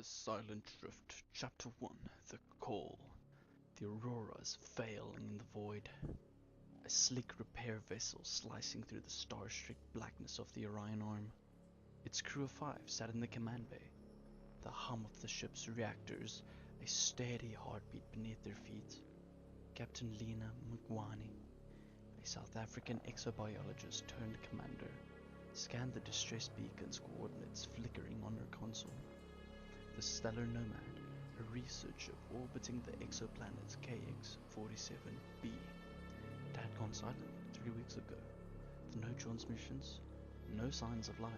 Silent Drift, Chapter 1, The Call. The Aurora is failing in the void. A sleek repair vessel slicing through the star-streaked blackness of the Orion Arm. Its crew of 5 sat in the command bay. The hum of the ship's reactors, a steady heartbeat beneath their feet. Captain Lena Mngwane, a South African exobiologist turned commander, scanned the distress beacon's coordinates flickering on her console. The Stellar Nomad, a researcher orbiting the exoplanet KX-47b. It had gone silent 3 weeks ago, with no transmissions, no signs of life,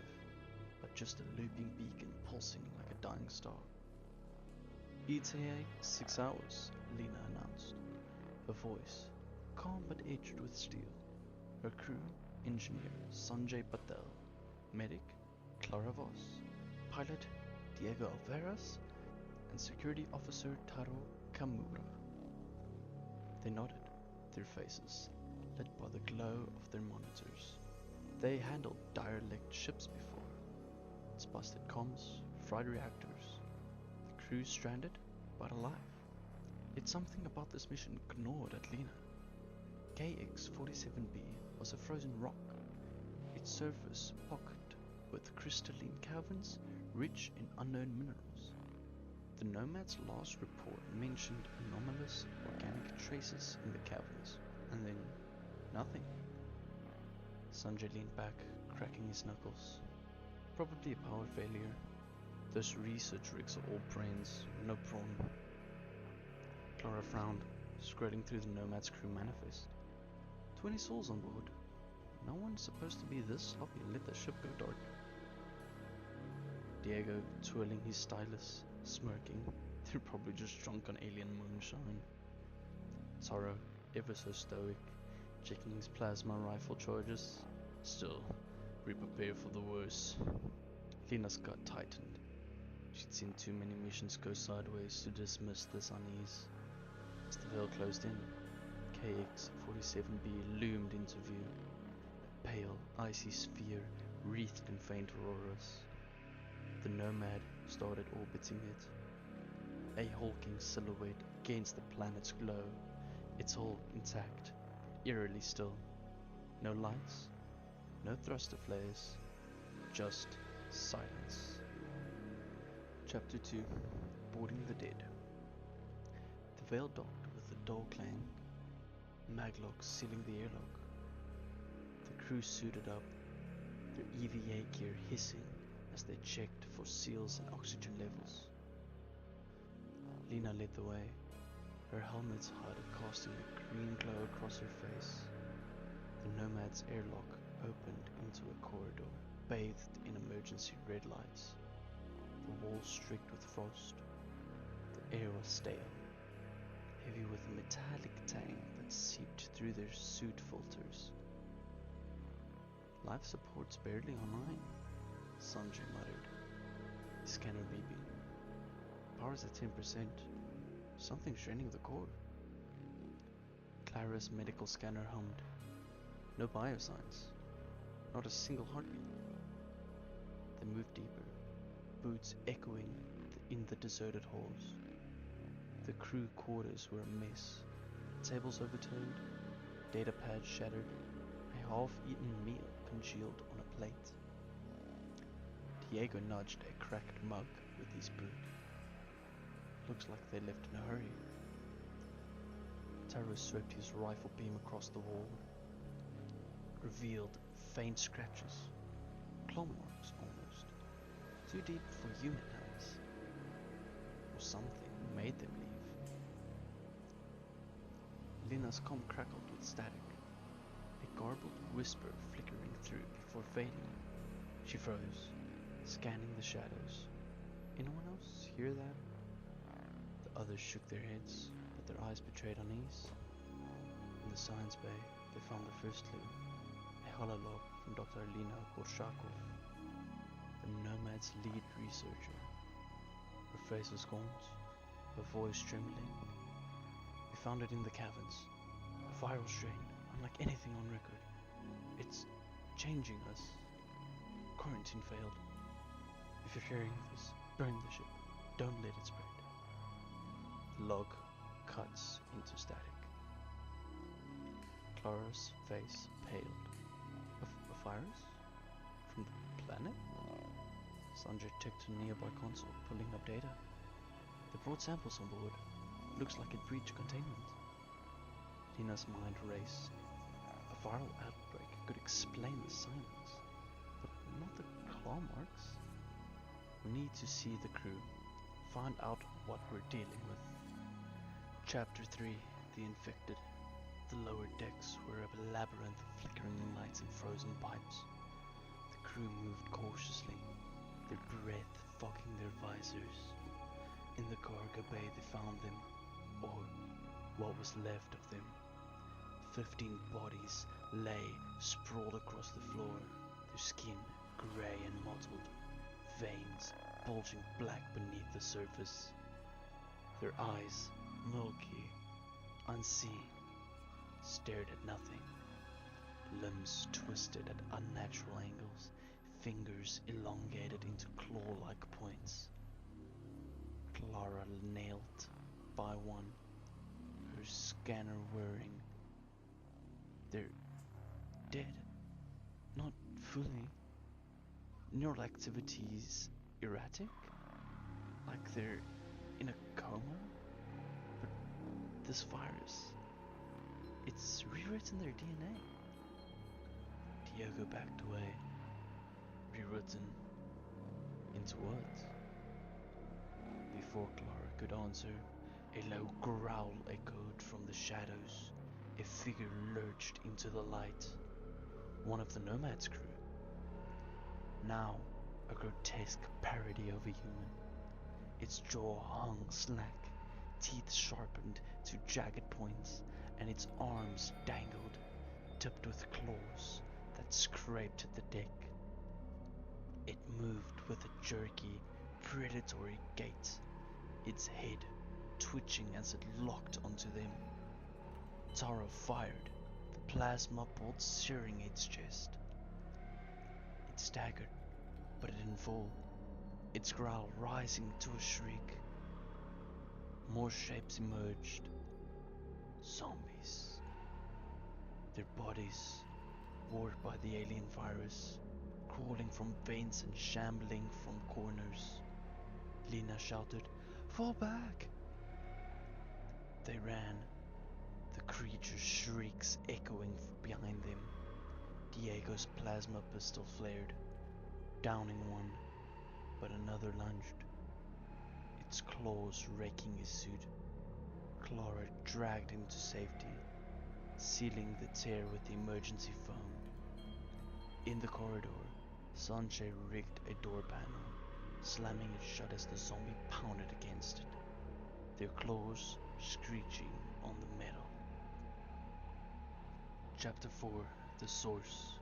but just a looping beacon pulsing like a dying star. ETA 6 hours, Lena announced, her voice calm but edged with steel. Her crew, engineer Sanjay Patel, medic Clara Voss, pilot Diego Alvarez, and security officer Taro Kamura. They nodded, their faces lit by the glow of their monitors. They handled derelict ships before. It's busted comms, fried reactors. The crew stranded, but alive. Yet something about this mission gnawed at Lena. KX-47b was a frozen rock, its surface pocked with crystalline caverns rich in unknown minerals. The Nomad's last report mentioned anomalous organic traces in the caverns, and then nothing. Sanjay leaned back, cracking his knuckles. Probably a power failure. Those research rigs are all brains, no brawn. Clara frowned, scrolling through the Nomad's crew manifest. 20 souls on board. No one's supposed to be this sloppy and let the ship go dark. Diego twirling his stylus, smirking. They're probably just drunk on alien moonshine. Taro, ever so stoic, checking his plasma rifle charges. Still, we prepare for the worst. Lena's gut tightened. She'd seen too many missions go sideways to dismiss this unease. As the veil closed in, KX-47b loomed into view. A pale, icy sphere wreathed in faint auroras. The Nomad started orbiting it, a hulking silhouette against the planet's glow, its hull intact, eerily still. No lights, no thruster flares, just silence. Chapter 2, Boarding the Dead. The Veil docked with a dull clang, maglocks sealing the airlock. The crew suited up, their EVA gear hissing as they checked for seals and oxygen levels. Lena led the way, her helmet's HUD casting a green glow across her face. The Nomad's airlock opened into a corridor, bathed in emergency red lights. The walls streaked with frost. The air was stale, heavy with a metallic tang that seeped through their suit filters. Life support's barely online, Sanjay muttered, his scanner beeping. Power's at 10%. Something's draining the core. Clara's medical scanner hummed. No biosigns. Not a single heartbeat. They moved deeper, boots echoing in the deserted halls. The crew quarters were a mess. Tables overturned, data pads shattered, a half-eaten meal congealed on a plate. Diego nudged a cracked mug with his boot. Looks like they left in a hurry. Taro swept his rifle beam across the wall. Revealed faint scratches, claw marks almost, too deep for human hands. Or something made them leave. Lena's comm crackled with static, a garbled whisper flickering through before fading. She froze, scanning the shadows. Anyone else hear that? The others shook their heads, but their eyes betrayed unease. In the science bay, they found the first clue, a hololog from Dr. Alina Gorshakov, the Nomad's lead researcher. Her face was gaunt, her voice trembling. We found it in the caverns, a viral strain, unlike anything on record. It's changing us. Quarantine failed. If you're hearing this, burn the ship. Don't let it spread. The log cuts into static. Clara's face paled. A virus? From the planet? Sanjay checked a nearby console, pulling up data. They brought samples on board. Looks like it breached containment. Lina's mind raced. A viral outbreak could explain the silence, but not the claw marks. We need to see the crew, find out what we're dealing with. Chapter 3, The Infected. The lower decks were a labyrinth of flickering lights and frozen pipes. The crew moved cautiously, their breath fogging their visors. In the cargo bay they found them, or what was left of them. 15 bodies lay sprawled across the floor, their skin grey and mottled, veins bulging black beneath the surface. Their eyes, milky, unseeing, stared at nothing. Limbs twisted at unnatural angles, fingers elongated into claw-like points. Clara nailed by one, her scanner whirring. They're dead. Not fully. Neural activities erratic? Like they're in a coma? But this virus, it's rewritten their DNA. Diego backed away. Rewritten into what? Before Clara could answer, a low growl echoed from the shadows. A figure lurched into the light. One of the Nomad's crew. Now, a grotesque parody of a human. Its jaw hung slack, teeth sharpened to jagged points, and its arms dangled, tipped with claws that scraped at the deck. It moved with a jerky, predatory gait, its head twitching as it locked onto them. Taro fired, the plasma bolt searing its chest. It staggered, but it didn't fall, its growl rising to a shriek. More shapes emerged. Zombies. Their bodies, warped by the alien virus, crawling from veins and shambling from corners. Lina shouted, "Fall back!" They ran, the creature's shrieks echoing behind them. Diego's plasma pistol flared, downing one, but another lunged, its claws raking his suit. Clara dragged him to safety, sealing the tear with the emergency foam. In the corridor, Sanjay rigged a door panel, slamming it shut as the zombie pounded against it, their claws screeching on the metal. Chapter 4, The Source.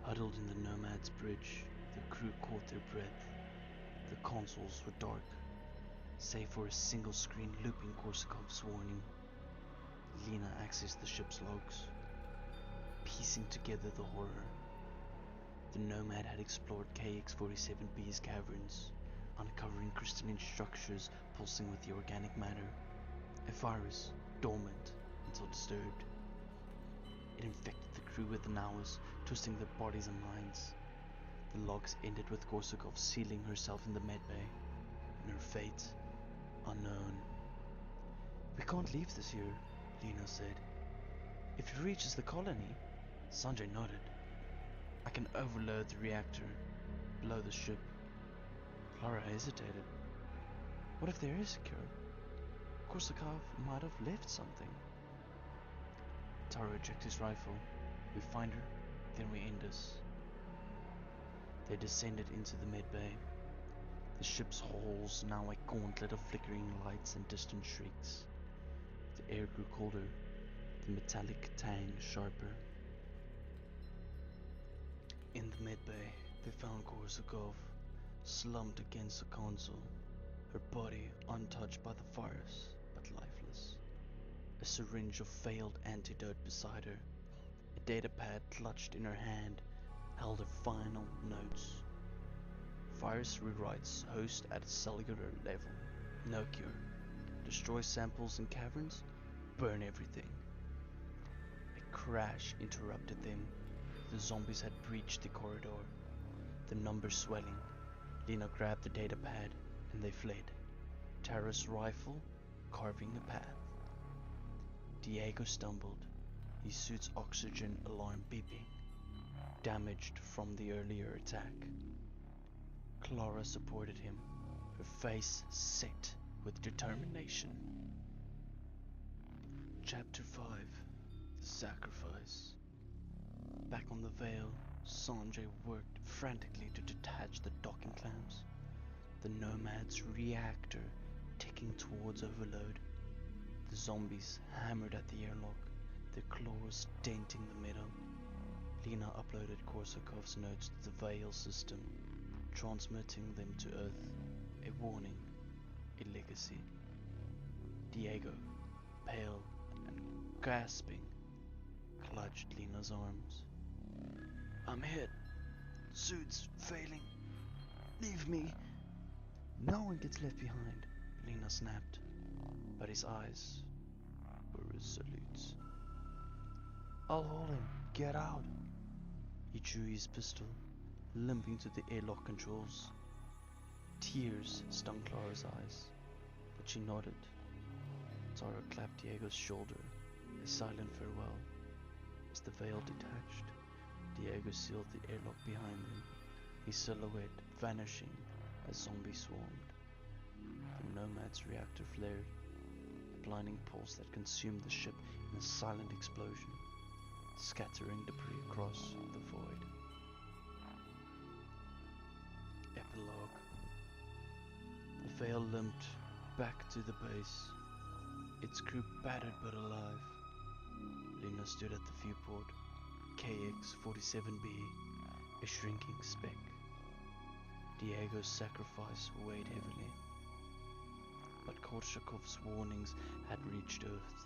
Huddled in the Nomad's bridge, the crew caught their breath. The consoles were dark, save for a single screen looping Korsakov's warning. Lina accessed the ship's logs, piecing together the horror. The Nomad had explored KX-47B's caverns, uncovering crystalline structures pulsing with the organic matter. A virus, dormant until disturbed. It infected the crew within hours, twisting their bodies and minds. The logs ended with Korsakov sealing herself in the medbay, and her fate unknown. "We can't leave this here," Lina said. "If it reaches the colony..." Sanjay nodded. "I can overload the reactor, blow the ship." Clara hesitated. "What if there is a cure? Korsakov might have left something." Taro checked his rifle. "We find her, then we end this." They descended into the medbay. The ship's halls now a gauntlet of flickering lights and distant shrieks. The air grew colder, the metallic tang sharper. In the medbay, they found Korsakov, slumped against the console, her body untouched by the virus, but lifeless. A syringe of failed antidote beside her. A datapad clutched in her hand held her final notes. Virus rewrites host at a cellular level. No cure. Destroy samples in caverns, burn everything. A crash interrupted them. The zombies had breached the corridor, the numbers swelling. Lena grabbed the data pad and they fled. Tara's rifle carving a path. Diego stumbled, his suit's oxygen alarm beeping, damaged from the earlier attack. Clara supported him, her face set with determination. Chapter 5: The Sacrifice. Back on the Vale, Sanjay worked frantically to detach the docking clamps. The Nomad's reactor ticking towards overload. The zombies hammered at the airlock, their claws denting the metal. Lena uploaded Korsakov's notes to the Vale system, transmitting them to Earth. A warning, a legacy. Diego, pale and gasping, clutched Lena's arms. I'm hit. Suit's failing. Leave me. No one gets left behind, Lena snapped, but his eyes were resolute. I'll hold him. Get out. He drew his pistol, limping to the airlock controls. Tears stung Clara's eyes, but she nodded. Tara clapped Diego's shoulder, a silent farewell. As the veil detached, Diego sealed the airlock behind him, his silhouette vanishing as zombies swarmed. The Nomad's reactor flared, a blinding pulse that consumed the ship in a silent explosion, scattering debris across the void. Epilogue. The Veil limped back to the base, its crew battered but alive. Lena stood at the viewport, KX-47B, a shrinking speck. Diego's sacrifice weighed heavily, but Korshakov's warnings had reached Earth.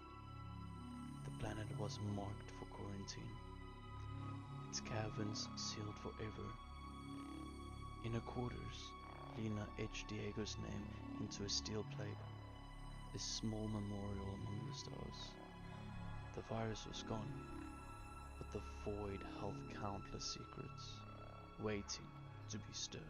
The planet was marked for quarantine, its caverns sealed forever. In her quarters, Lena etched Diego's name into a steel plate, a small memorial among the stars. The virus was gone, but the void held countless secrets, waiting to be stirred.